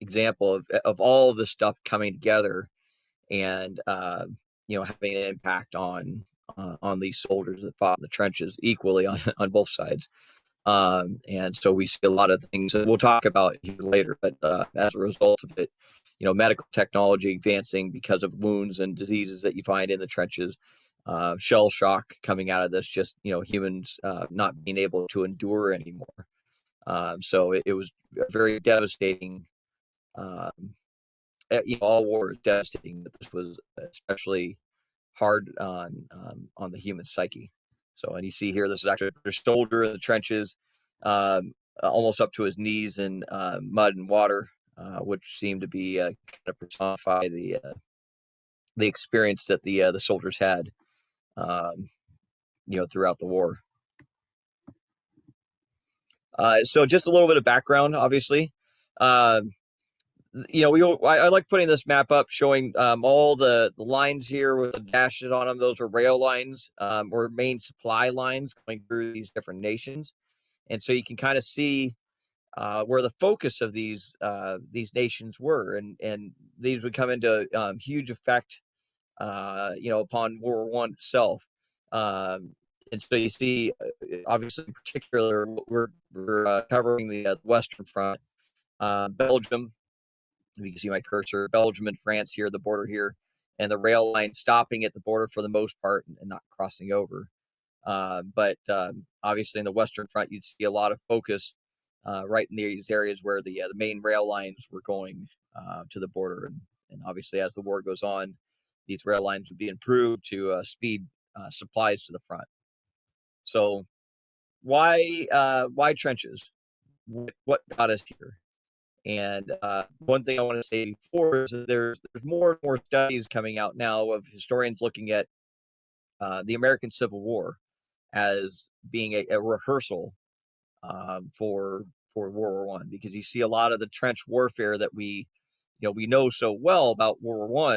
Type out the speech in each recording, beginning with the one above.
example of all of this stuff coming together and having an impact on these soldiers that fought in the trenches equally on both sides. And so we see a lot of things that we'll talk about here later, but as a result of it, medical technology advancing because of wounds and diseases that you find in the trenches, shell shock coming out of this, just, humans not being able to endure anymore. So it was a very devastating, all war is devastating, but this was especially hard on the human psyche. So, and you see here, this is actually a British soldier in the trenches, almost up to his knees in mud and water, which seemed to be kind of personify the experience that the soldiers had, throughout the war. So, just a little bit of background, obviously. I like putting this map up showing all the lines here with the dashes on them. Those are rail lines or main supply lines going through these different nations. And so you can kind of see where the focus of these nations were. And these would come into huge effect, upon World War I itself. And so you see, obviously, in particular, we're covering the Western Front, Belgium. You can see my cursor, Belgium and France here, the border here, and the rail line stopping at the border for the most part and not crossing over. But obviously in the Western Front, you'd see a lot of focus right in these areas where the main rail lines were going to the border. And obviously as the war goes on, these rail lines would be improved to speed supplies to the front. So why trenches? What got us here? And one thing I want to say before is that there's more and more studies coming out now of historians looking at the American Civil War as being a rehearsal for World War I, because you see a lot of the trench warfare that we know so well about World War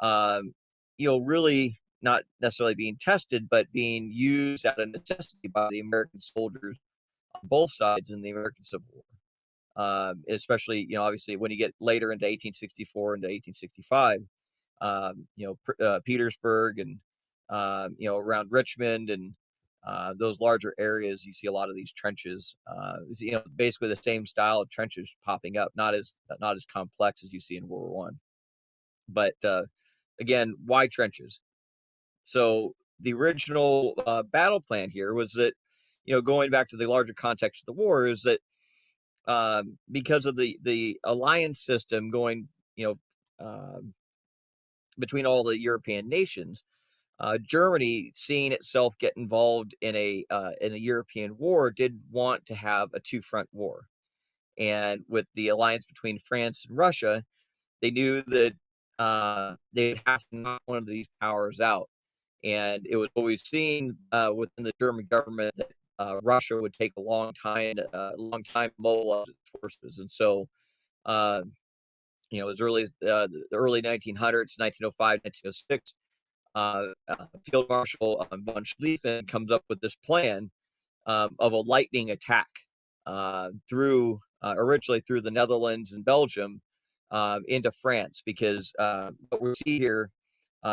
I, really not necessarily being tested, but being used out of necessity by the American soldiers on both sides in the American Civil War. Especially, obviously when you get later into 1864 into 1865, Petersburg and, around Richmond and those larger areas, you see a lot of these trenches, basically the same style of trenches popping up, not as complex as you see in World War I. But again, why trenches? So the original battle plan here was that, going back to the larger context of the war, is that because of the alliance system going, between all the European nations, Germany, seeing itself get involved in a European war, did want to have a two-front war. And with the alliance between France and Russia, they knew that they'd have to knock one of these powers out. And it was always seen within the German government that Russia would take a long time to mobilize its forces. And so, as early as the early 1900s, 1905, 1906, Field Marshal von Schlieffen comes up with this plan of a lightning attack originally through the Netherlands and Belgium into France, because what we see here,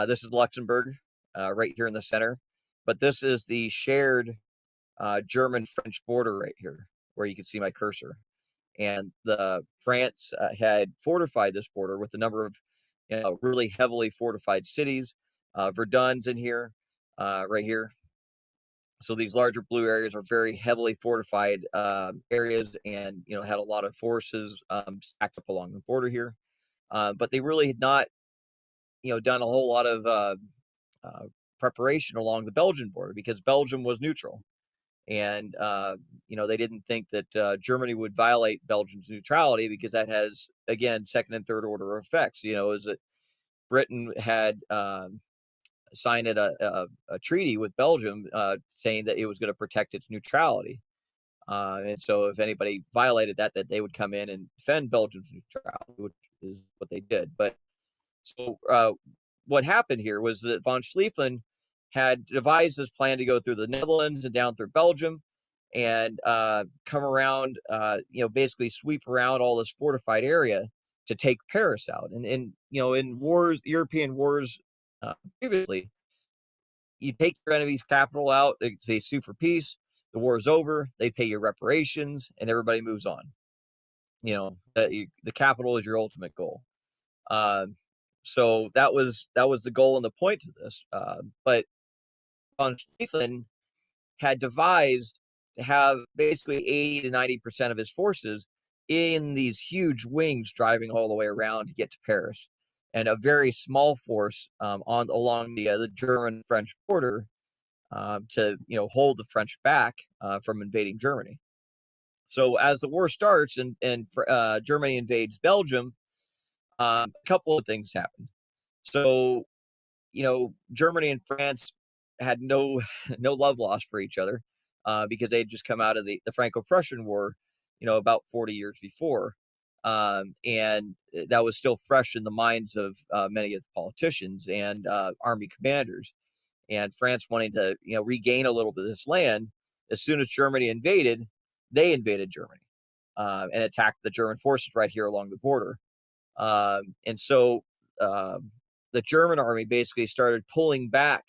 this is Luxembourg right here in the center, but this is the shared German-French border right here, where you can see my cursor. And the France had fortified this border with a number of really heavily fortified cities. Verdun's in here, right here. So these larger blue areas are very heavily fortified areas, and had a lot of forces stacked up along the border here. But they really had not, done a whole lot of preparation along the Belgian border, because Belgium was neutral. And, they didn't think that Germany would violate Belgium's neutrality, because that has, again, second and third order effects. Is that Britain had signed a treaty with Belgium saying that it was going to protect its neutrality. And so if anybody violated that they would come in and defend Belgium's neutrality, which is what they did. But so what happened here was that von Schlieffen had devised this plan to go through the Netherlands and down through Belgium, and come around, basically sweep around all this fortified area to take Paris out. And in wars, European wars previously, you take your enemy's capital out, they sue for peace, the war is over, they pay you reparations, and everybody moves on. The capital is your ultimate goal. So that was the goal and the point to this. But von Schlieffen had devised to have basically 80 to 90% of his forces in these huge wings driving all the way around to get to Paris, and a very small force along the German-French border to hold the French back from invading Germany. So as the war starts and Germany invades Belgium, a couple of things happen. So Germany and France had no no love lost for each other because they had just come out of the Franco-Prussian War, about 40 years before, and that was still fresh in the minds of many of the politicians and army commanders. And France wanting to regain a little bit of this land. As soon as Germany invaded, they invaded Germany and attacked the German forces right here along the border. And so the German army basically started pulling back.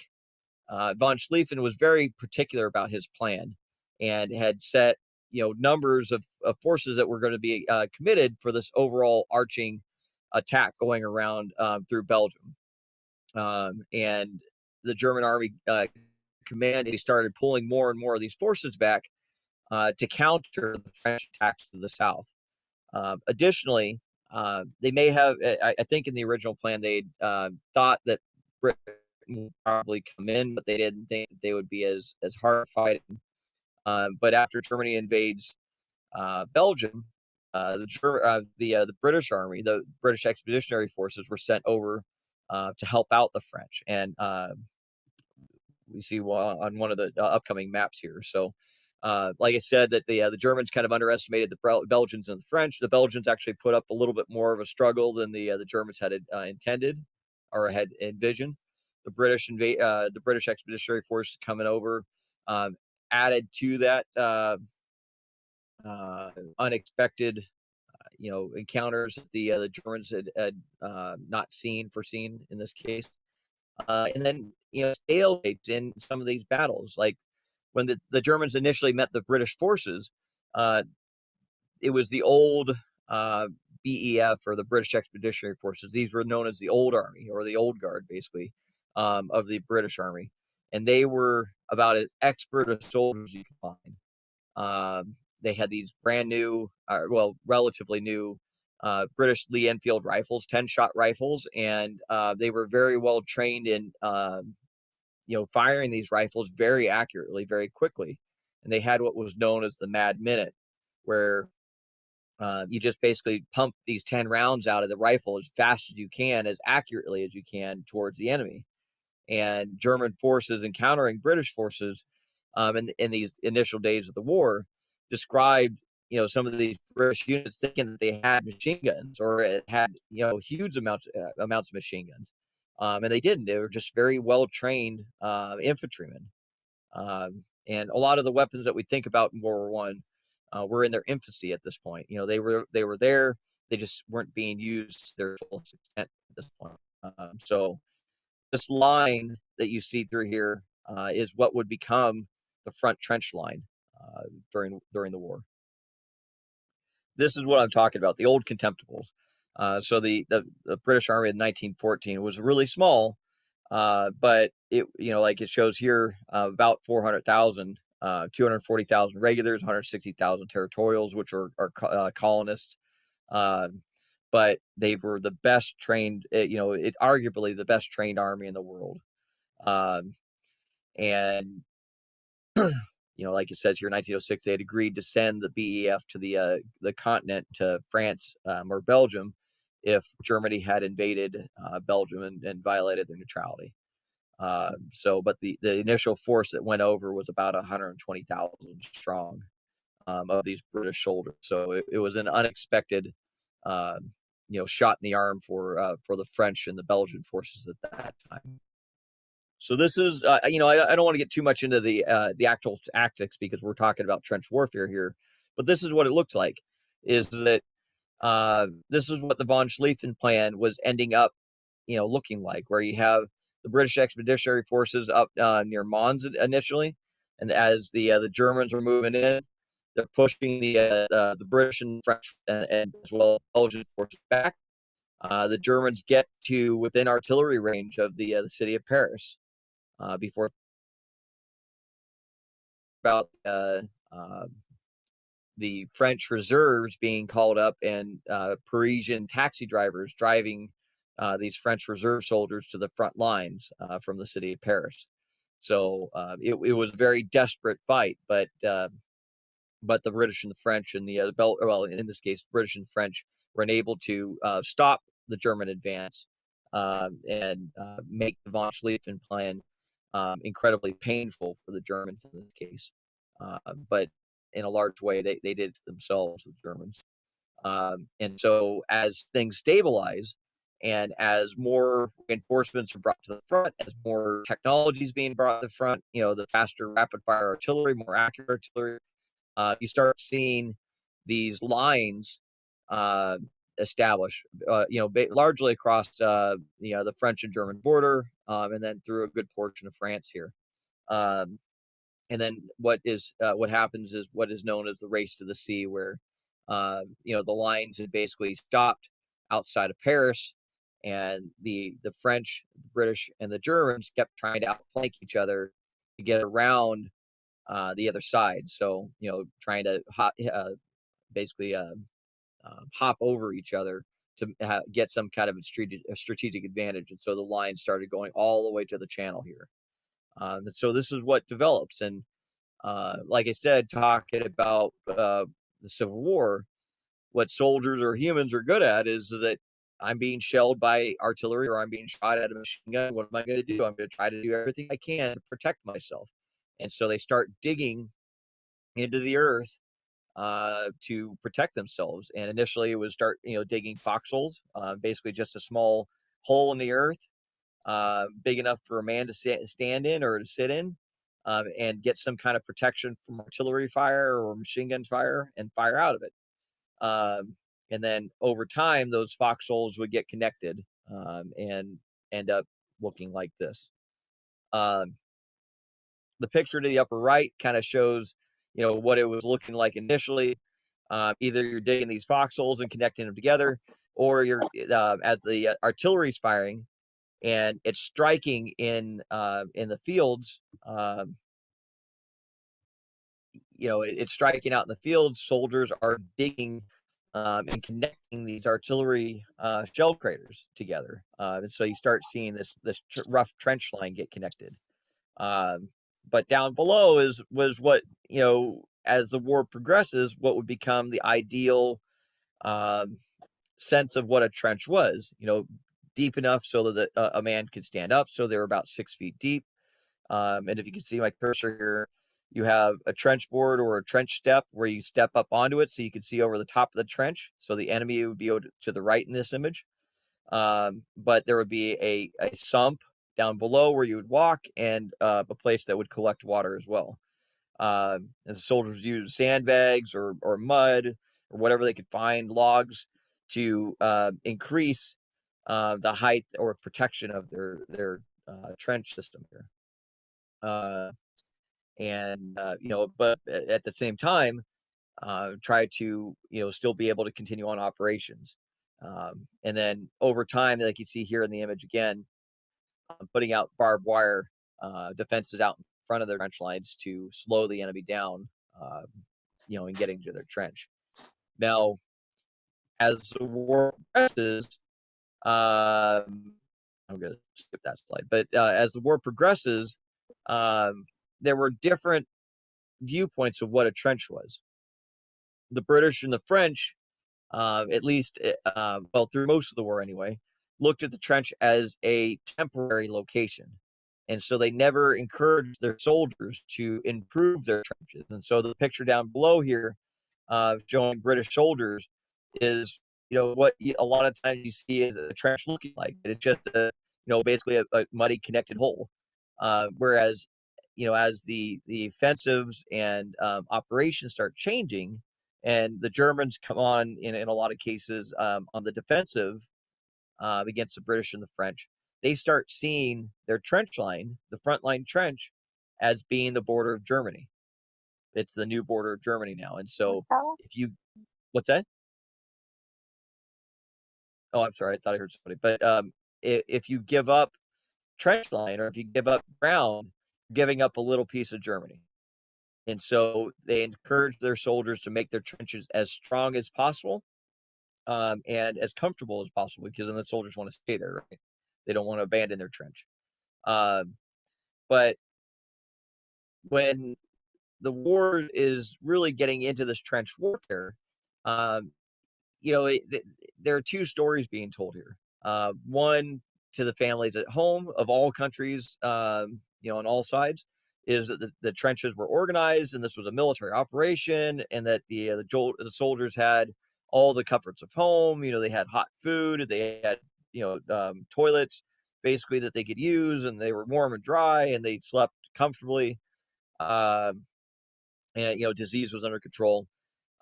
Von Schlieffen was very particular about his plan and had set numbers of forces that were going to be committed for this overall arching attack going around through Belgium. And the German army command, he started pulling more and more of these forces back to counter the French attacks to the south. Additionally, they may have, I think in the original plan, they thought that Britain would probably come in, but they didn't think that they would be as hard fighting. But after Germany invades Belgium, the British army, the British Expeditionary Forces, were sent over to help out the French, and we see on one of the upcoming maps here. So, like I said, that the Germans kind of underestimated the Belgians and the French. The Belgians actually put up a little bit more of a struggle than the Germans had intended or had envisioned. The British Expeditionary Forces coming over added to that unexpected encounters that the Germans had not foreseen in this case. And then stalemates in some of these battles, like when the Germans initially met the British forces, it was the old BEF, or the British Expeditionary Forces. These were known as the Old Army, or the Old Guard, basically, of the British Army, and they were about as expert as soldiers you could find. They had these brand new, relatively new, British Lee Enfield rifles, 10-shot rifles, and they were very well trained in firing these rifles very accurately, very quickly. And they had what was known as the Mad Minute, where you just basically pump these 10 rounds out of the rifle as fast as you can, as accurately as you can, towards the enemy. And German forces encountering British forces in these initial days of the war described some of these British units thinking that they had machine guns, or it had huge amounts of machine guns, and they didn't. They were just very well trained infantrymen, and a lot of the weapons that we think about in World War One were in their infancy at this point. They were there, they just weren't being used to their full extent at this point. So this line that you see through here is what would become the front trench line during the war. This is what I'm talking about, the old Contemptables. So the British Army in 1914 was really small, but it like it shows here, about 400,000, 240,000 regulars, 160,000 territorials, which are colonists. But they were the best trained, arguably the best trained army in the world. And like it says here, in 1906, they had agreed to send the BEF to the continent, to France or Belgium, if Germany had invaded Belgium and violated their neutrality. But the initial force that went over was about 120,000 strong of these British soldiers. So it was an unexpected, shot in the arm for the French and the Belgian forces at that time. So this is, I don't want to get too much into the actual tactics because we're talking about trench warfare here, but this is what it looks like. Is that this is what the von Schlieffen plan was ending up, looking like, where you have the British Expeditionary Forces up near Mons initially, and as the Germans were moving in, they're pushing the British and French and as well as Belgian forces back. The Germans get to within artillery range of the city of Paris before about the French reserves being called up and Parisian taxi drivers driving these French reserve soldiers to the front lines from the city of Paris. So it was a very desperate fight, but the British and the French and well, in this case, British and French were unable to stop the German advance and make the von Schlieffen plan incredibly painful for the Germans in this case. But in a large way, they did it to themselves, the Germans. And so as things stabilize and as more reinforcements are brought to the front, as more technology is being brought to the front, the faster rapid fire artillery, more accurate artillery, you start seeing these lines established, largely across, the French and German border, and then through a good portion of France here. And then what happens is what is known as the race to the sea, where the lines had basically stopped outside of Paris, and the French, the British, and the Germans kept trying to outflank each other to get around the other side. So trying to basically hop over each other to get some kind of a strategic advantage. And so the line started going all the way to the channel here. So this is what develops. And like I said, talking about the Civil War, what soldiers or humans are good at is that I'm being shelled by artillery or I'm being shot at a machine gun. What am I going to do? I'm going to try to do everything I can to protect myself. And so they start digging into the earth to protect themselves. And initially it was start, digging foxholes, basically just a small hole in the earth, big enough for a man to stand in or to sit in, and get some kind of protection from artillery fire or machine gun fire and fire out of it. And then over time, those foxholes would get connected and end up looking like this. The picture to the upper right kind of shows, what it was looking like initially. Either you're digging these foxholes and connecting them together, or you're as the artillery's firing and it's striking in the fields. It's striking out in the fields. Soldiers are digging and connecting these artillery shell craters together, and so you start seeing this rough trench line get connected. But down below was what, as the war progresses, what would become the ideal sense of what a trench was. Deep enough so that a man could stand up. So they were about 6 feet deep. And if you can see my cursor here, you have a trench board or a trench step where you step up onto it so you can see over the top of the trench. So the enemy would be to the right in this image. But there would be a sump down below where you would walk, and a place that would collect water as well. And the soldiers used sandbags or mud or whatever they could find, logs, to increase the height or protection of their trench system here. But at the same time, try to still be able to continue on operations. And then over time, like you see here in the image again, putting out barbed wire defenses out in front of their trench lines to slow the enemy down, in getting to their trench. Now, as the war progresses, I'm going to skip that slide, but as the war progresses, there were different viewpoints of what a trench was. The British and the French, at least, through most of the war anyway, looked at the trench as a temporary location. And so they never encouraged their soldiers to improve their trenches. And so the picture down below here, showing British soldiers, is what a lot of times you see is a trench looking like. It's just basically a muddy connected hole. Whereas, as the offensives and operations start changing, and the Germans come on in a lot of cases on the defensive against the British and the French, they start seeing their trench line, the front line trench, as being the border of Germany. It's the new border of Germany now. And so Oh, if you, what's that? Oh, I'm sorry. I thought I heard somebody. But if you give up trench line, or if you give up ground, you're giving up a little piece of Germany. And so they encourage their soldiers to make their trenches as strong as possible, and as comfortable as possible, because then the soldiers want to stay there, right? They don't want to abandon their trench. Um, but when the war is really getting into this trench warfare, um, there are two stories being told here. One, to the families at home of all countries, on all sides, is that the trenches were organized and this was a military operation, and that the soldiers had all the comforts of home. They had hot food, they had toilets basically that they could use, and they were warm and dry, and they slept comfortably. Um, and disease was under control.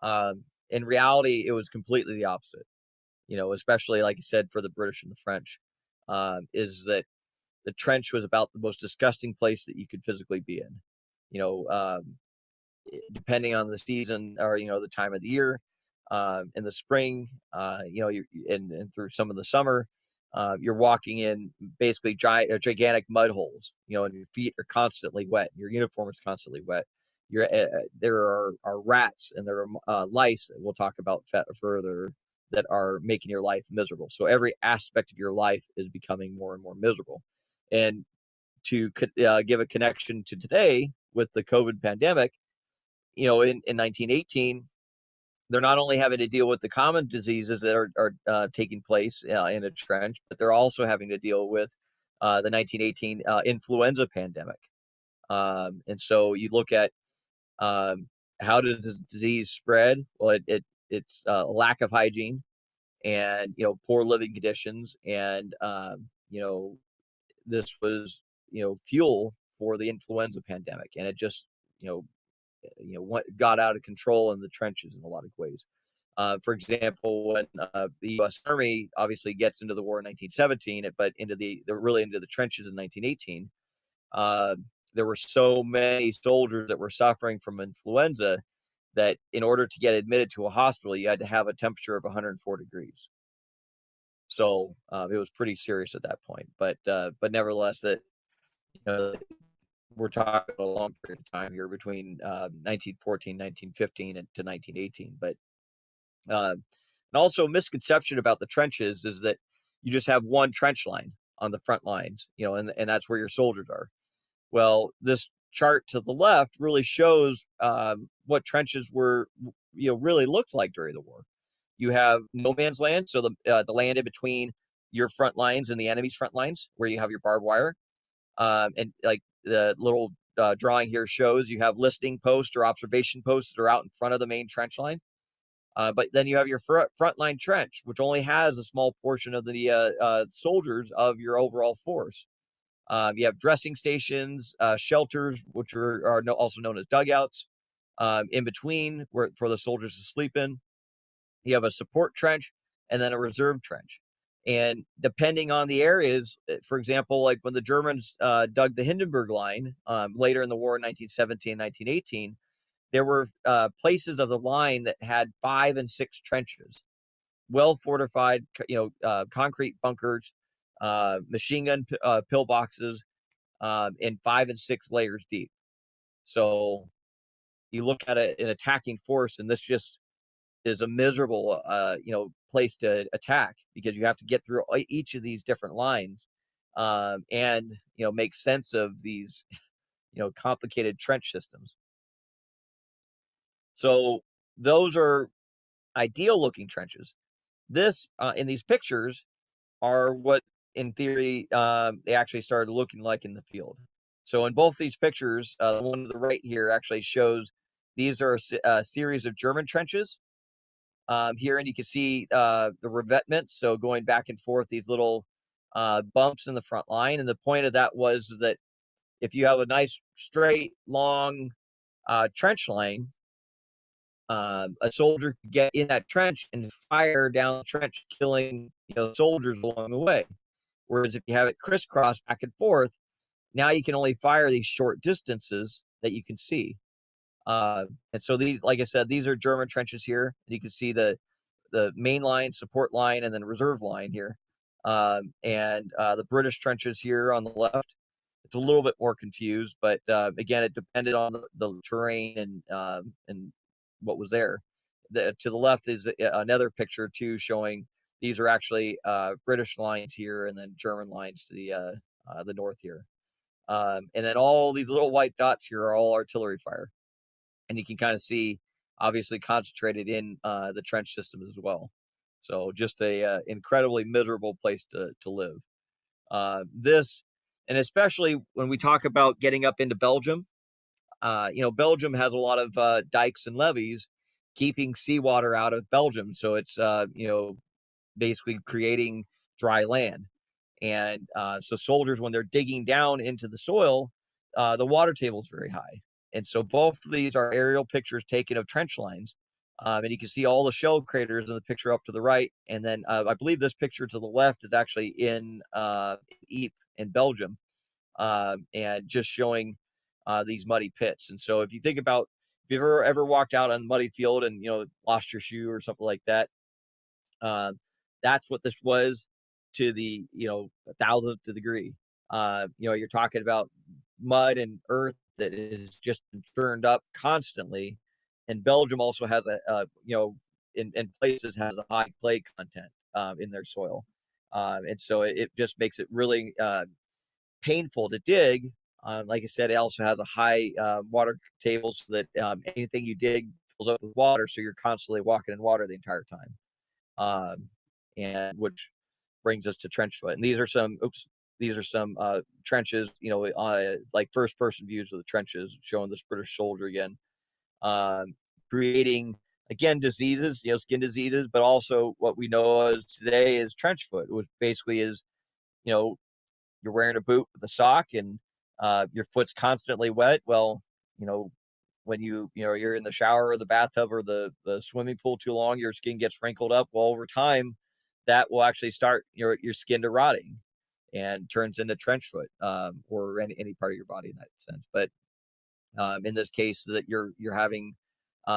In reality, it was completely the opposite. Especially like I said, for the British and the French, is that the trench was about the most disgusting place that you could physically be in. You know, Depending on the season, or the time of the year, in the spring, and through some of the summer, you're walking in basically gigantic mud holes, and your feet are constantly wet. Your uniform is constantly wet. There are rats, and there are lice that we'll talk about further, that are making your life miserable. So every aspect of your life is becoming more and more miserable. And to give a connection to today with the COVID pandemic, in 1918, they're not only having to deal with the common diseases that are taking place in a trench, but they're also having to deal with the 1918 influenza pandemic. And so you look at, how does this disease spread? Well, it's lack of hygiene, and poor living conditions, and this was fuel for the influenza pandemic, and it just you know what got out of control in the trenches in a lot of ways. For example, when the U.S. Army obviously gets into the war in 1917, but really into the trenches in 1918, uh, there were so many soldiers that were suffering from influenza that in order to get admitted to a hospital, you had to have a temperature of 104 degrees. So it was pretty serious at that point. But nevertheless, that you know, we're talking a long period of time here between 1914, 1915, and to 1918. But and also, a misconception about the trenches is that you just have one trench line on the front lines, and that's where your soldiers are. Well, this chart to the left really shows what trenches were, really looked like during the war. You have no man's land, so the land in between your front lines and the enemy's front lines, where you have your barbed wire. And like the little drawing here shows, you have listening posts or observation posts that are out in front of the main trench line. But then you have your front line trench, which only has a small portion of the soldiers of your overall force. You have dressing stations, shelters, which are also known as dugouts, in between for the soldiers to sleep in. You have a support trench, and then a reserve trench. And depending on the areas, for example, like when the Germans dug the Hindenburg line later in the war in 1917, 1918, there were places of the line that had 5 and 6 trenches, well fortified, concrete bunkers, machine gun pillboxes, and 5 and 6 layers deep. So you look at an attacking force, and this just is a miserable, place to attack, because you have to get through each of these different lines, and make sense of these, complicated trench systems. So those are ideal looking trenches. This in these pictures are what, in theory, they actually started looking like in the field. So in both these pictures, the one to the right here actually shows these are a series of German trenches here, and you can see the revetments. So going back and forth, these little bumps in the front line. And the point of that was that if you have a nice straight long trench line, a soldier could get in that trench and fire down the trench, killing soldiers along the way. Whereas if you have it crisscross back and forth, now you can only fire these short distances that you can see. And so these, like I said, these are German trenches here. And you can see the main line, support line, and then reserve line here. And the British trenches here on the left. It's a little bit more confused, but again, it depended on the terrain and what was there. To the left is another picture too, showing these are actually British lines here, and then German lines to the north here. And then all these little white dots here are all artillery fire, and you can kind of see, obviously concentrated in the trench system as well. So just a incredibly miserable place to live. This, and especially when we talk about getting up into Belgium, Belgium has a lot of dikes and levees keeping seawater out of Belgium. So it's, basically creating dry land. And so soldiers, when they're digging down into the soil, the water table is very high. And so both of these are aerial pictures taken of trench lines. And you can see all the shell craters in the picture up to the right. And then I believe this picture to the left is actually in Ypres in Belgium, and just showing these muddy pits. And so if you think about, if you've ever walked out on a muddy field and, lost your shoe or something like that, that's what this was to the, 1,000th degree. You're talking about mud and earth that is just churned up constantly. And Belgium also has in places has a high clay content in their soil. And so it just makes it really painful to dig. Like I said, it also has a high water table, so that anything you dig fills up with water, so you're constantly walking in water the entire time. And which brings us to trench foot. And these are some trenches, like first person views of the trenches, showing this British soldier again, creating again diseases, skin diseases, but also what we know as today is trench foot, which basically is, you're wearing a boot with a sock, and your foot's constantly wet. Well, when you're in the shower or the bathtub or the swimming pool too long, your skin gets wrinkled up. Well, over time, that will actually start your skin to rotting and turns into trench foot, or any part of your body in that sense. But in this case, that you're having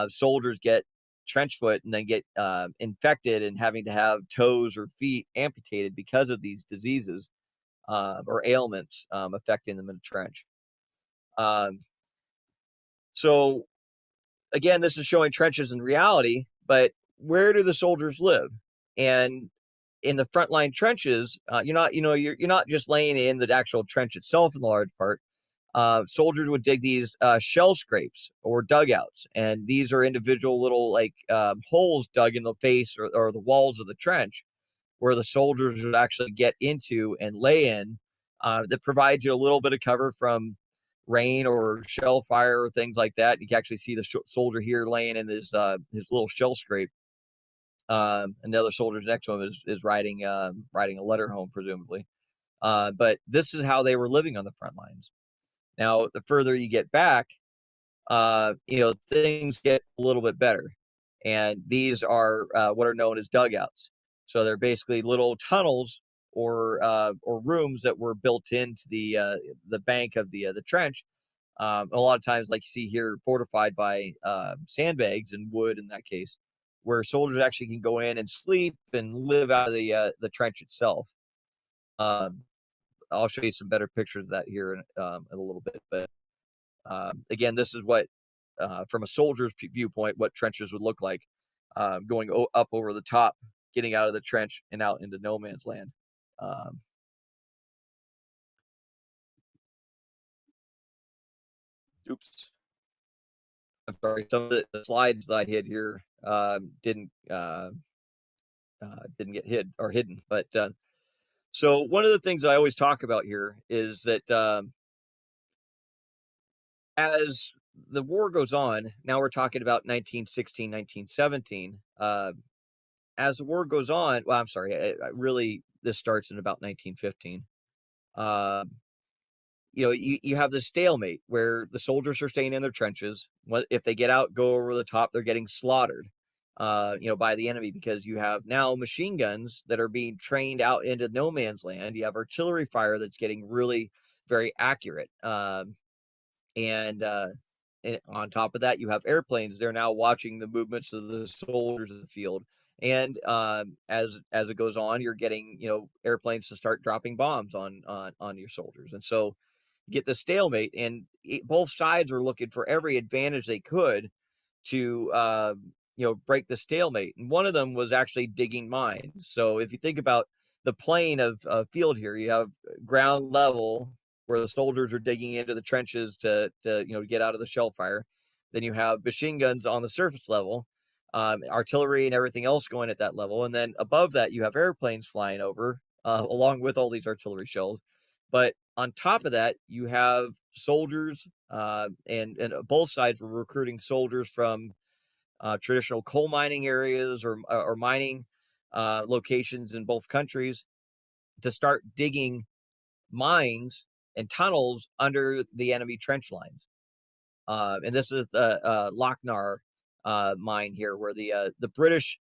soldiers get trench foot and then get infected and having to have toes or feet amputated because of these diseases or ailments affecting them in the trench. So again, this is showing trenches in reality, but where do the soldiers live? And in the frontline trenches, you're not just laying in the actual trench itself in the large part. Soldiers would dig these shell scrapes or dugouts, and these are individual little holes dug in the face or the walls of the trench, where the soldiers would actually get into and lay in. That provides you a little bit of cover from rain or shell fire or things like that. You can actually see the soldier here laying in his little shell scrape. Another soldier next to him is riding a letter home, presumably. But this is how they were living on the front lines. Now, the further you get back, things get a little bit better. And these are what are known as dugouts. So they're basically little tunnels or rooms that were built into the bank of the trench. A lot of times, like you see here, fortified by sandbags and wood in that case, where soldiers actually can go in and sleep and live out of the trench itself. I'll show you some better pictures of that here in a little bit. But again, this is what, from a soldier's viewpoint, what trenches would look like, going up over the top, getting out of the trench and out into no man's land. Oops. I'm sorry. Some of the slides that I hid here didn't get hidden. But so one of the things I always talk about here is that as the war goes on, now we're talking about 1916, 1917. As the war goes on, well, I'm sorry, really, this starts in about 1915. you have this stalemate where the soldiers are staying in their trenches. If they get out, go over the top, they're getting slaughtered, by the enemy, because you have now machine guns that are being trained out into no man's land. You have artillery fire that's getting really very accurate. And on top of that, you have airplanes. They're now watching the movements of the soldiers in the field. And as it goes on, you're getting airplanes to start dropping bombs on your soldiers, and so you get the stalemate. And both sides were looking for every advantage they could to break the stalemate. And one of them was actually digging mines. So if you think about the plane of field here, you have ground level where the soldiers are digging into the trenches to get out of the shell fire. Then you have machine guns on the surface level, artillery and everything else going at that level. And then above that, you have airplanes flying over along with all these artillery shells. But on top of that, you have soldiers, and both sides were recruiting soldiers from traditional coal mining areas or mining locations in both countries to start digging mines and tunnels under the enemy trench lines. And this is the LOCHNAGAR mine here, where the British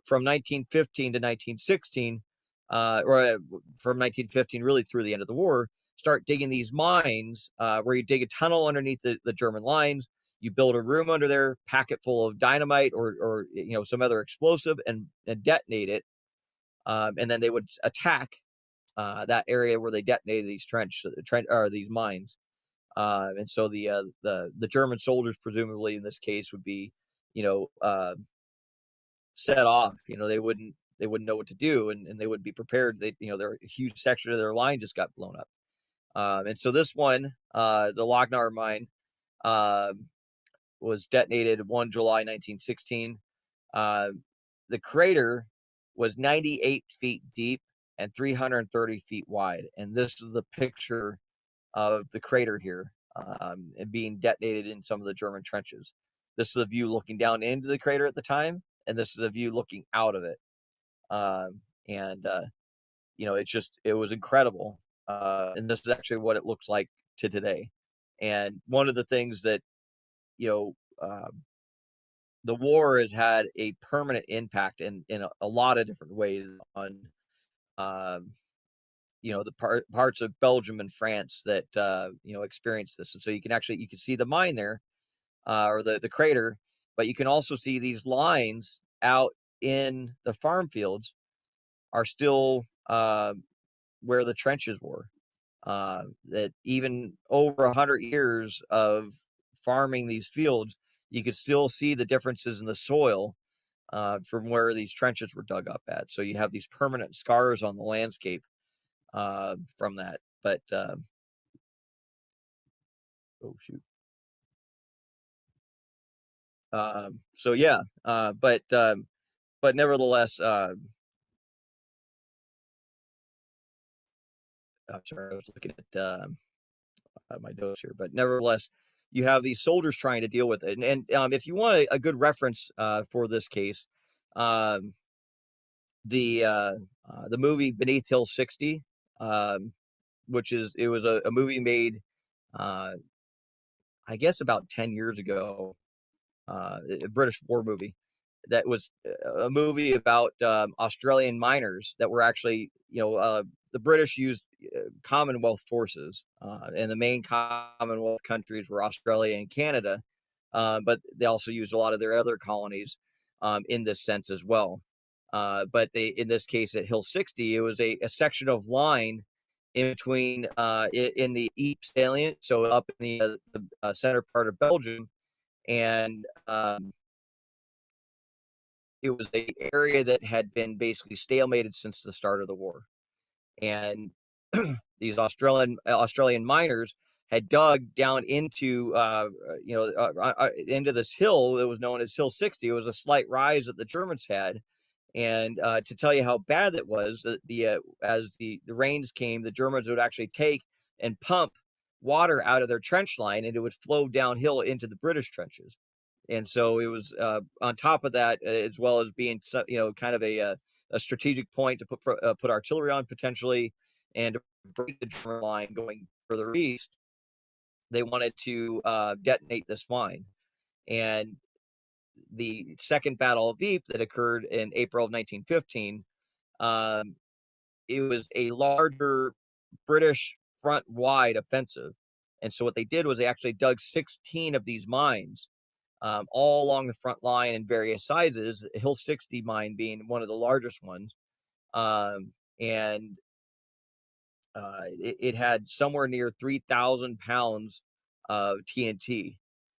from 1915 to 1916, or from 1915 really through the end of the war, start digging these mines where you dig a tunnel underneath the German lines. You build a room under there, pack it full of dynamite or some other explosive, and detonate it. And then they would attack that area where they detonated these these mines. And so the German soldiers, presumably in this case, would be set off. They wouldn't know what to do, and they wouldn't be prepared. Their huge section of their line just got blown up. And so this one, the LOCHNAGAR mine, was detonated 1 July 1916. The crater was 98 feet deep and 330 feet wide. And this is the picture of the crater here, and being detonated in some of the German trenches. This is a view looking down into the crater at the time, and this is a view looking out of it. It was incredible. And this is actually what it looks like to today. And one of the things that, the war has had a permanent impact in a lot of different ways on, the parts of Belgium and France that, experienced this. And so you can see the mine there, or the crater, but you can also see these lines out in the farm fields are still where the trenches were. That even over 100 years of farming these fields, you could still see the differences in the soil from where these trenches were dug up at. So you have these permanent scars on the landscape from that. But oh shoot. So yeah, but nevertheless, I'm sorry, I was looking at my notes here, but nevertheless, you have these soldiers trying to deal with it. And if you want a good reference for this case, the movie Beneath Hill 60, it was a movie made, I guess about 10 years ago, a British war movie that was a movie about Australian miners that were actually, the British used Commonwealth forces, and the main Commonwealth countries were Australia and Canada, but they also used a lot of their other colonies in this sense as well. But in this case at Hill 60, it was a section of line in between in the Ypres salient, so up in the center part of Belgium, and it was an area that had been basically stalemated since the start of the war. And these Australian miners had dug down into into this hill that was known as Hill 60. It was a slight rise that the Germans had, and to tell you how bad it was, as the rains came, the Germans would actually take and pump water out of their trench line, and it would flow downhill into the British trenches. And so it was on top of that, as well as being kind of a strategic point to put artillery on potentially, and to break the German line going further east, they wanted to detonate this mine. And the Second Battle of Ypres that occurred in April of 1915, um, it was a larger British front-wide offensive. And so what they did was they actually dug 16 of these mines, all along the front line in various sizes, Hill 60 mine being one of the largest ones. And it had somewhere near 3,000 pounds of TNT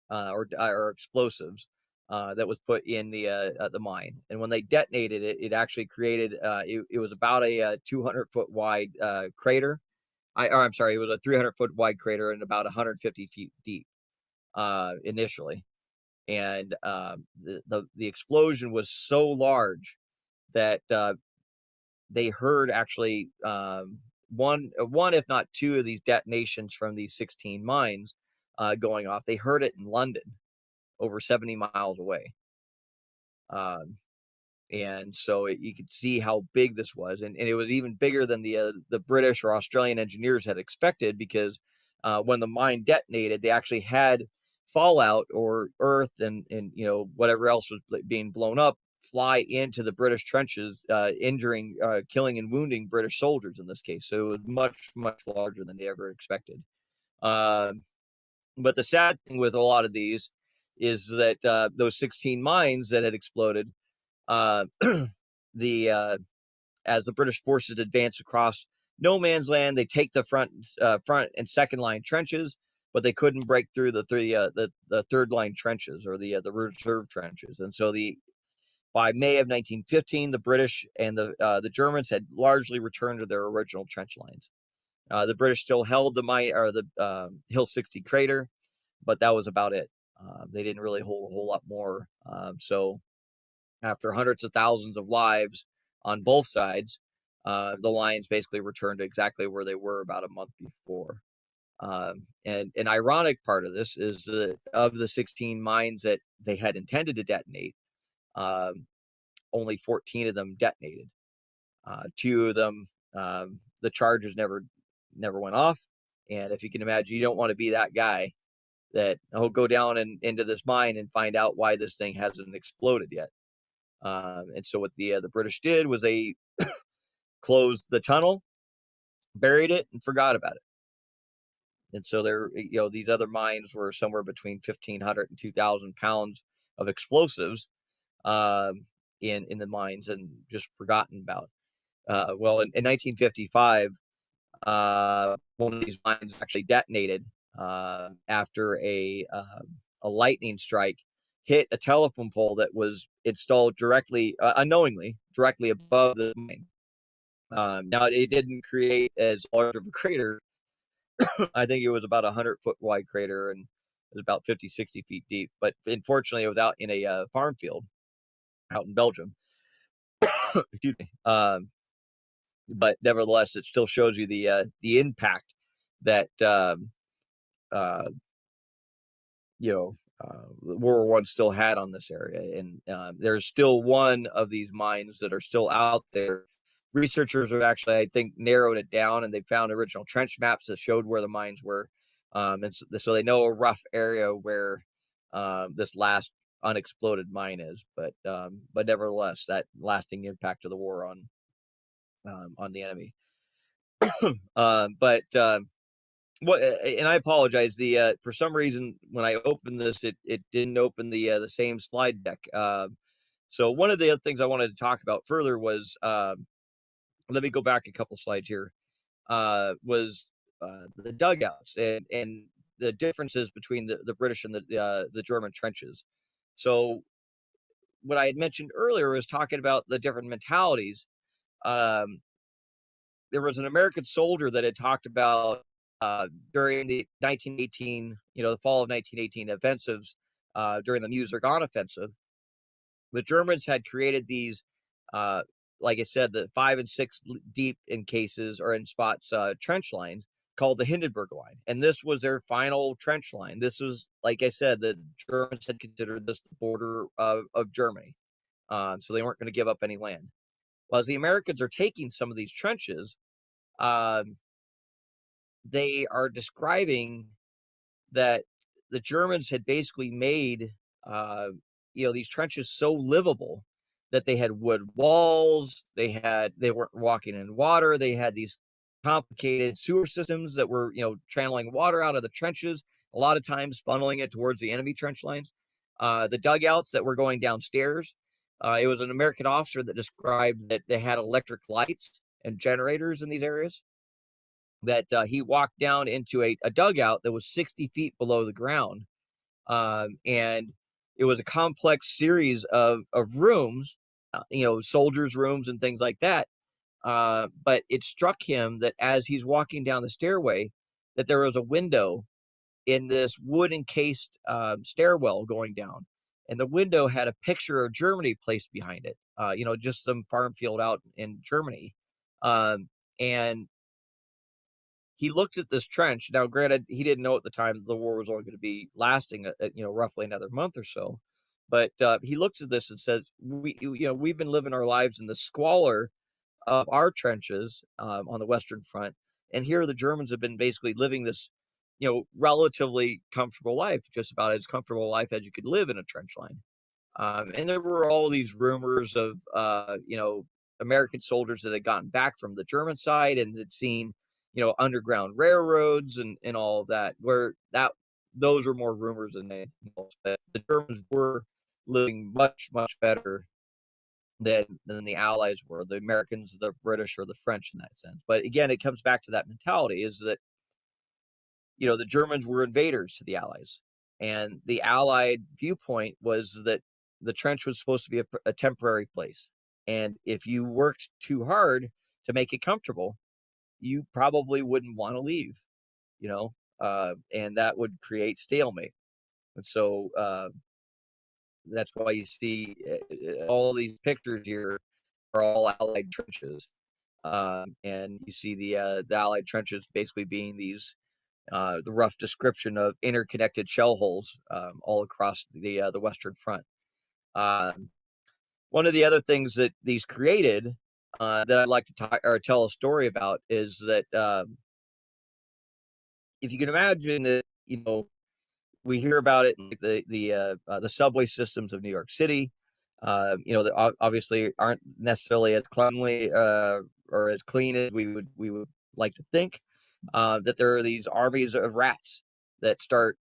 or explosives that was put in the mine. And when they detonated it, it actually created it was about a 200-foot wide crater. I'm sorry, it was a 300-foot wide crater and about 150 feet deep initially. And the explosion was so large that they heard actually one if not two of these detonations from these 16 mines going off. They heard it in London, over 70 miles away. And so you could see how big this was, and it was even bigger than the British or Australian engineers had expected, because when the mine detonated, they actually had fallout or earth and whatever else was being blown up fly into the British trenches, injuring, killing, and wounding British soldiers in this case. So it was much, much larger than they ever expected. But the sad thing with a lot of these is that those 16 mines that had exploded, the as the British forces advance across no man's land, they take the front and second line trenches, but they couldn't break through the third line trenches, or the reserve trenches. And so by May of 1915, the British and the Germans had largely returned to their original trench lines. The British still held the mine, or the Hill 60 crater, but that was about it. They didn't really hold a whole lot more. So after hundreds of thousands of lives on both sides, the lines basically returned to exactly where they were about a month before. And an ironic part of this is that of the 16 mines that they had intended to detonate, only 14 of them detonated. Two of them, the charges never went off. And if you can imagine, you don't want to be that guy that go down into this mine and find out why this thing hasn't exploded yet. And so what the British did was they closed the tunnel, buried it, and forgot about it. And so these other mines were somewhere between 1,500 and 2,000 pounds of explosives in the mines, and just forgotten about. Well, in 1955, one of these mines actually detonated after a lightning strike hit a telephone pole that was installed unknowingly, directly above the mine. Now, it didn't create as large of a crater. I think it was about 100-foot wide crater, and it was about 50, 60 feet deep. But unfortunately, it was out in a farm field out in Belgium. Excuse me. But nevertheless, it still shows you the impact that World War I still had on this area. And there's still one of these mines that are still out there. Researchers have actually, I think, narrowed it down, and they found original trench maps that showed where the mines were. And so they know a rough area where this last unexploded mine is. But nevertheless, that lasting impact of the war on the enemy. And I apologize. For some reason, when I opened this, it didn't open the same slide deck. So one of the other things I wanted to talk about further was, let me go back a couple slides here. Was the dugouts and the differences between the British and the German trenches. So what I had mentioned earlier was talking about the different mentalities. There was an American soldier that had talked about during the 1918, the fall of 1918 offensives, during the Meuse-Argonne offensive. The Germans had created these, like I said, the 5 and 6 deep in cases or in spots trench lines called the Hindenburg Line. And this was their final trench line. This was, like I said, the Germans had considered this the border of Germany. So they weren't going to give up any land. Well, as the Americans are taking some of these trenches, they are describing that the Germans had basically made, uh, these trenches so livable that they had wood walls, they weren't walking in water, they had these complicated sewer systems that were, channeling water out of the trenches, a lot of times funneling it towards the enemy trench lines. The dugouts that were going downstairs. It was an American officer that described that they had electric lights and generators in these areas, that he walked down into a dugout that was 60 feet below the ground. And it was a complex series of rooms, soldiers' rooms and things like that. But it struck him that as he's walking down the stairway, that there was a window in this wood encased stairwell going down. And the window had a picture of Germany placed behind it, just some farm field out in Germany. And he looks at this trench. Now, granted, he didn't know at the time that the war was only going to be lasting, roughly another month or so. But he looks at this and says, we've been living our lives in the squalor of our trenches on the Western Front, and here the Germans have been basically living this, relatively comfortable life, just about as comfortable a life as you could live in a trench line. And there were all these rumors of, American soldiers that had gotten back from the German side and had seen, underground railroads and all of that, where those were more rumors than anything else. But the Germans were living much, much better than the Allies were, the Americans, the British, or the French in that sense. But again, it comes back to that mentality, is that, the Germans were invaders to the Allies. And the Allied viewpoint was that the trench was supposed to be a temporary place. And if you worked too hard to make it comfortable, you probably wouldn't want to leave, and that would create stalemate. And so that's why you see all these pictures here are all Allied trenches. And you see the Allied trenches basically being these the rough description of interconnected shell holes all across the Western Front. Um, One of the other things that these created that I'd like to talk or tell a story about is that if you can imagine that, we hear about it in like the subway systems of New York City, that obviously aren't necessarily as cleanly or as clean as we would like to think. That there are these armies of rats that start,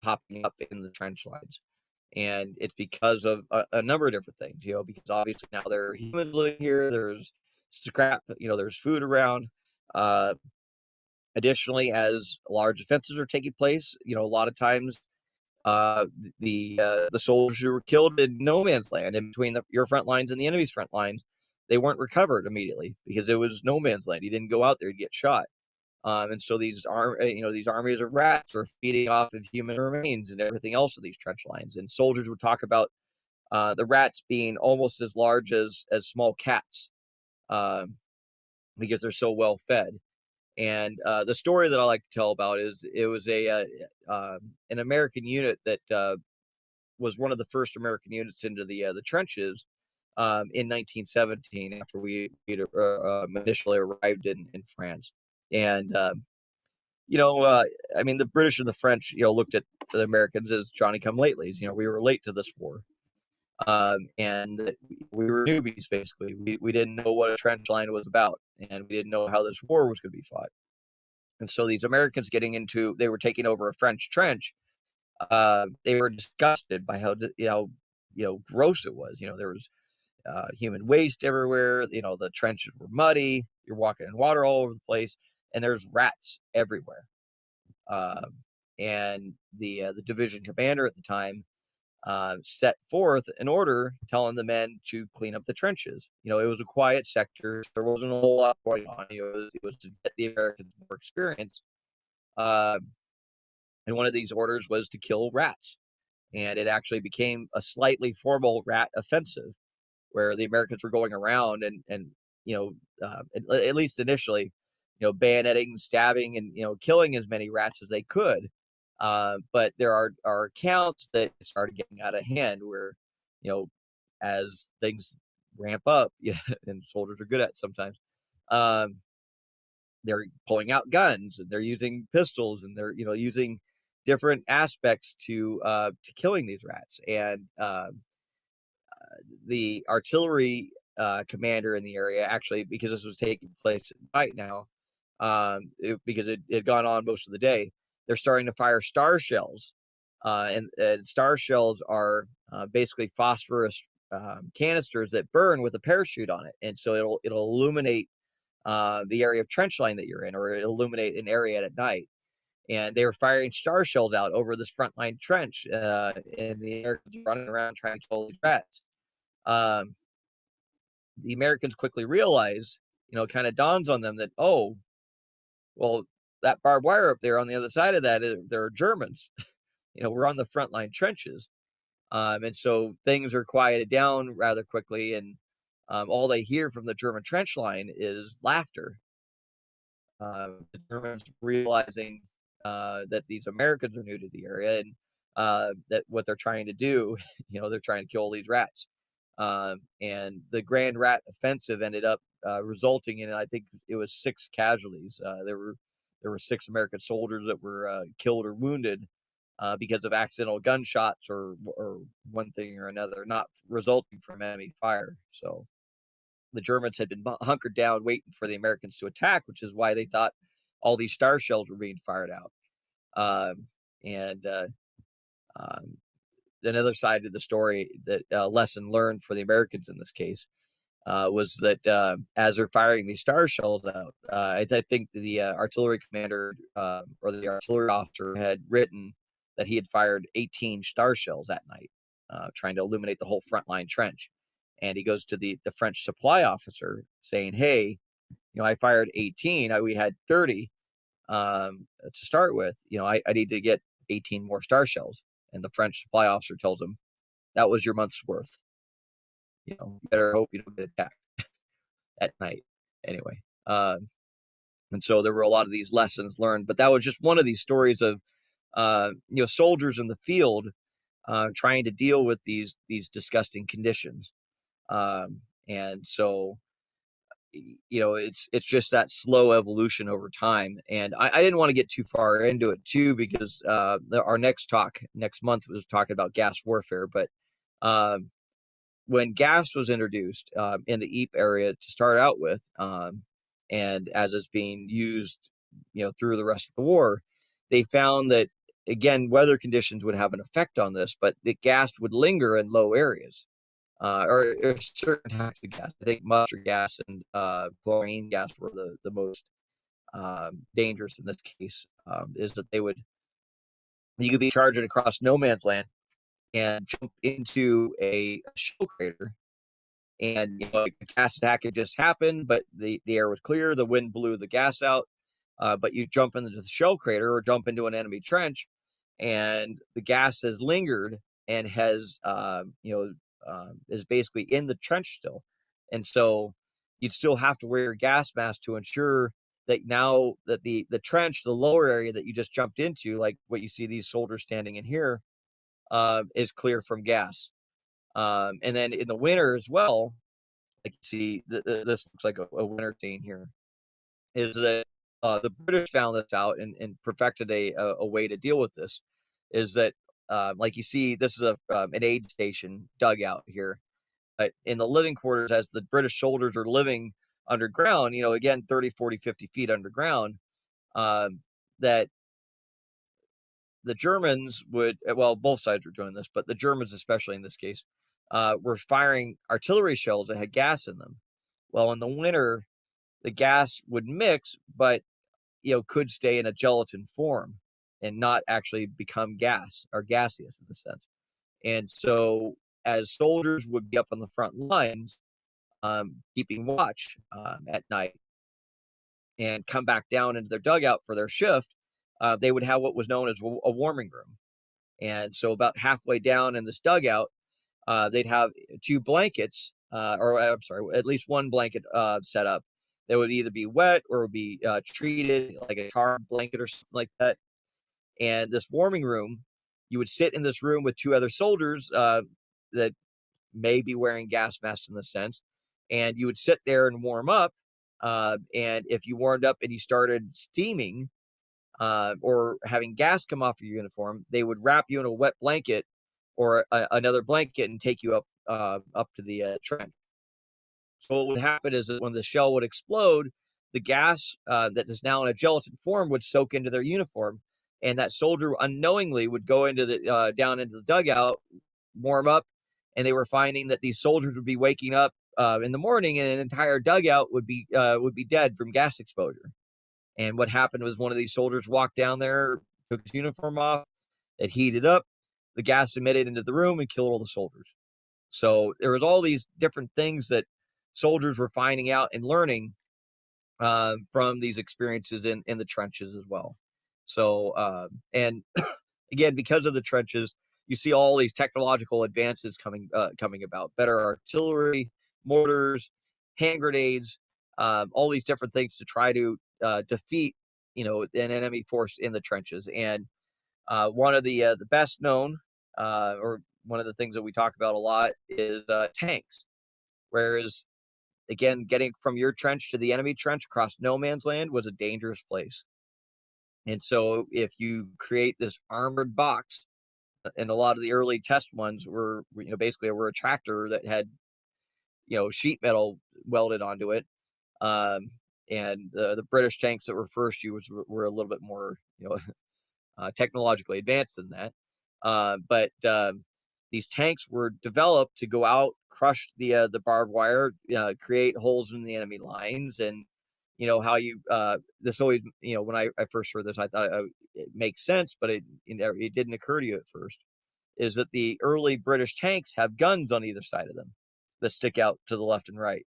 popping up in the trench lines. And it's because of a number of different things, because obviously now there are humans living here. There's scrap, there's food around. Uh, Additionally, as large offenses are taking place, a lot of times the soldiers who were killed in no man's land in between your front lines and the enemy's front lines, they weren't recovered immediately because it was no man's land. You didn't go out there to get shot. And so these armies of rats are feeding off of human remains and everything else of these trench lines. And soldiers would talk about the rats being almost as large as small cats, um, because they're so well fed. And the story that I like to tell about is it was an American unit that was one of the first American units into the trenches in 1917 after we initially arrived in France. And I mean, the British and the French, looked at the Americans as Johnny come latelys. We were late to this war, and we were newbies basically. We didn't know what a trench line was about, and we didn't know how this war was going to be fought. And so these Americans they were taking over a French trench. They were disgusted by how gross it was. There was human waste everywhere. The trenches were muddy. You're walking in water all over the place, and there's rats everywhere. And the division commander at the time set forth an order telling the men to clean up the trenches. It was a quiet sector. There wasn't a whole lot going on. It was to get the Americans more experience. Uh, and one of these orders was to kill rats. And it actually became a slightly formal rat offensive where the Americans were going around and at least initially, bayoneting, stabbing, and, killing as many rats as they could. But there are accounts that started getting out of hand where, as things ramp up, and soldiers are good at sometimes, um, they're pulling out guns and they're using pistols and they're using different aspects to killing these rats. And the artillery commander in the area, actually, because this was taking place at night now, because it had gone on most of the day, they're starting to fire star shells. And star shells are basically phosphorus canisters that burn with a parachute on it. And so it'll illuminate the area of trench line that you're in, or illuminate an area at night. And they were firing star shells out over this frontline trench, and the Americans running around trying to kill these rats. Um, the Americans quickly realize, it kind of dawns on them that, oh, well, that barbed wire up there on the other side of that, there are Germans. We're on the frontline trenches. And so things are quieted down rather quickly, and all they hear from the German trench line is laughter. The Germans realizing that these Americans are new to the area, and that what they're trying to do, they're trying to kill these rats. And the Grand Rat Offensive ended up resulting in, I think it was 6 casualties. There were 6 American soldiers that were killed or wounded because of accidental gunshots or one thing or another, not resulting from enemy fire. So the Germans had been hunkered down waiting for the Americans to attack, which is why they thought all these star shells were being fired out. And another side of the story, that lesson learned for the Americans in this case, was that as they're firing these star shells out, I think the artillery commander or the artillery officer had written that he had fired 18 star shells that night, trying to illuminate the whole frontline trench. And he goes to the French supply officer saying, hey, I fired 18. We had 30 to start with. I need to get 18 more star shells. And the French supply officer tells him, that was your month's worth. You better hope you don't get attacked at night. Anyway, and so there were a lot of these lessons learned. But that was just one of these stories of, soldiers in the field trying to deal with these disgusting conditions. And so, it's just that slow evolution over time. And I didn't want to get too far into it too, because our next month was talking about gas warfare. But when gas was introduced in the Ypres area to start out with, and as it's being used, through the rest of the war, they found that, again, weather conditions would have an effect on this, but the gas would linger in low areas. Or certain types of gas. I think mustard gas and chlorine gas were the most dangerous in this case. Is that you could be charging across no man's land and jump into a shell crater, and a gas attack had just happened, but the air was clear, the wind blew the gas out, but you jump into the shell crater or jump into an enemy trench, and the gas has lingered and has is basically in the trench still. And so you'd still have to wear your gas mask to ensure that now that the trench, the lower area that you just jumped into, like what you see these soldiers standing in here, is clear from gas. And then in the winter as well, like you see, this looks like a winter scene here, is that the British found this out and perfected a way to deal with this, is that like you see, this is an aid station dugout here. But in the living quarters, as the British soldiers are living underground, again, 30, 40, 50 feet underground, that the Germans would, well, both sides were doing this, but the Germans, especially in this case, were firing artillery shells that had gas in them. Well, in the winter, the gas would mix, but, could stay in a gelatin form and not actually become gas or gaseous in a sense. And so as soldiers would be up on the front lines, keeping watch at night and come back down into their dugout for their shift, they would have what was known as a warming room. And so about halfway down in this dugout, they'd have 2 blankets, or I'm sorry, at least 1 blanket set up that would either be wet or would be treated like a tar blanket or something like that. And this warming room, you would sit in this room with 2 other soldiers that may be wearing gas masks in the sense, and you would sit there and warm up. And if you warmed up and you started steaming or having gas come off your uniform, they would wrap you in a wet blanket or another blanket and take you up to the trench. So what would happen is that when the shell would explode, the gas that is now in a gelatin form would soak into their uniform, and that soldier unknowingly would go into the down into the dugout, warm up, and they were finding that these soldiers would be waking up in the morning, and an entire dugout would be dead from gas exposure. And what happened was one of these soldiers walked down there, took his uniform off, it heated up, the gas emitted into the room and killed all the soldiers. So there was all these different things that soldiers were finding out and learning from these experiences in the trenches as well. So and again, because of the trenches, you see all these technological advances coming about: better artillery, mortars, hand grenades, all these different things to try to defeat, an enemy force in the trenches. And one of the best known, or one of the things that we talk about a lot, is tanks. Whereas, again, getting from your trench to the enemy trench across no man's land was a dangerous place. And so if you create this armored box, and a lot of the early test ones were, basically were a tractor that had, sheet metal welded onto it. And the British tanks that were first used were a little bit more, technologically advanced than that. But these tanks were developed to go out, crush the barbed wire, create holes in the enemy lines. And how you this always, when I first heard this, I thought it makes sense, but it didn't occur to you at first, is that the early British tanks have guns on either side of them that stick out to the left and right,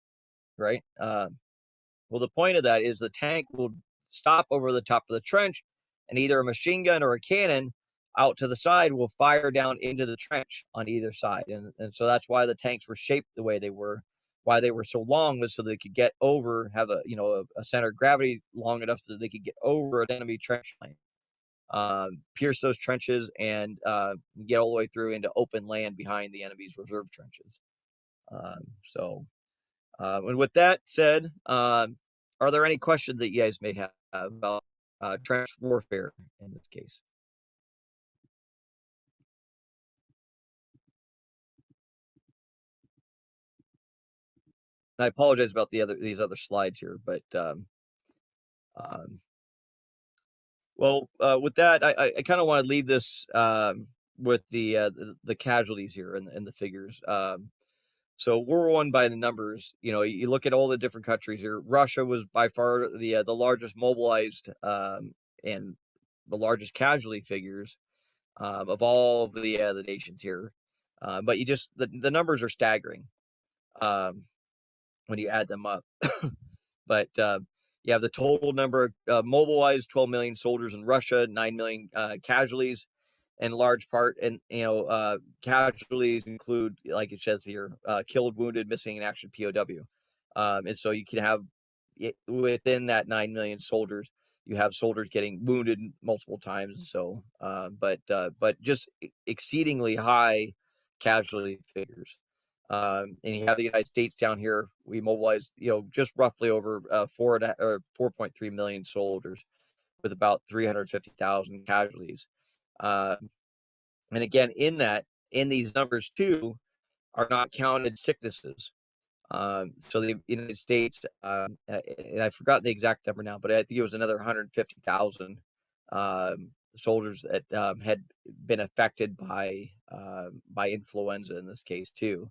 right? Well, the point of that is the tank will stop over the top of the trench, and either a machine gun or a cannon out to the side will fire down into the trench on either side. And so that's why the tanks were shaped the way they were. Why they were so long was so they could get over, have a center of gravity long enough so that they could get over an enemy trench line, pierce those trenches, and get all the way through into open land behind the enemy's reserve trenches. And with that said, are there any questions that you guys may have about trench warfare in this case? And I apologize about these other slides here, but well, with that, I kind of want to leave this with the casualties here and the figures. So World War I, by the numbers, you look at all the different countries here. Russia was by far the largest mobilized and the largest casualty figures of all of the nations here. But the numbers are staggering when you add them up. But you have the total number of mobilized 12 million soldiers in Russia, 9 million casualties. In large part, and casualties include, like it says here, killed, wounded, missing in action, POW. And so you can have within that 9 million soldiers, you have soldiers getting wounded multiple times. So, but just exceedingly high casualty figures. And you have the United States down here. We mobilized, just roughly over 4.3 million soldiers with about 350,000 casualties. And again, in these numbers too, are not counted sicknesses. So the United States, and I've forgotten the exact number now, but I think it was another 150,000 soldiers that had been affected by influenza in this case too.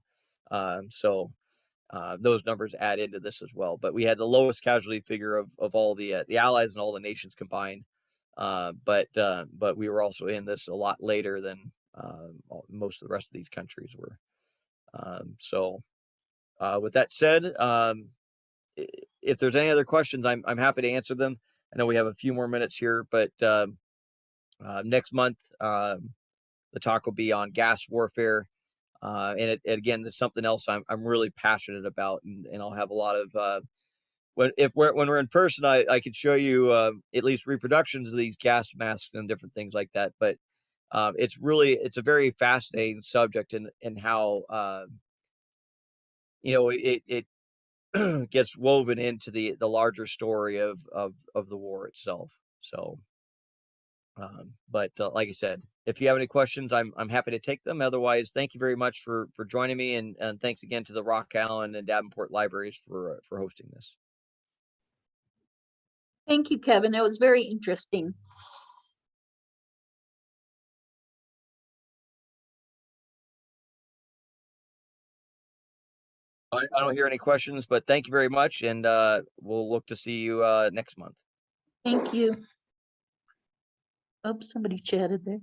So those numbers add into this as well. But we had the lowest casualty figure of all the Allies and all the nations combined. But we were also in this a lot later than most of the rest of these countries were. So with that said, if there's any other questions, I'm happy to answer them. I know we have a few more minutes here, but next month the talk will be on gas warfare, and again, it's something else I'm really passionate about, and I'll have a lot of. When we're in person, I could show you at least reproductions of these gas masks and different things like that. But it's a very fascinating subject, and how it gets woven into the larger story of the war itself. So, but like I said, if you have any questions, I'm happy to take them. Otherwise, thank you very much for joining me, and thanks again to the Rock Island and Davenport libraries for hosting this. Thank you, Kevin. That was very interesting. I don't hear any questions, but thank you very much, and we'll look to see you next month. Thank you. Oh, somebody chatted there.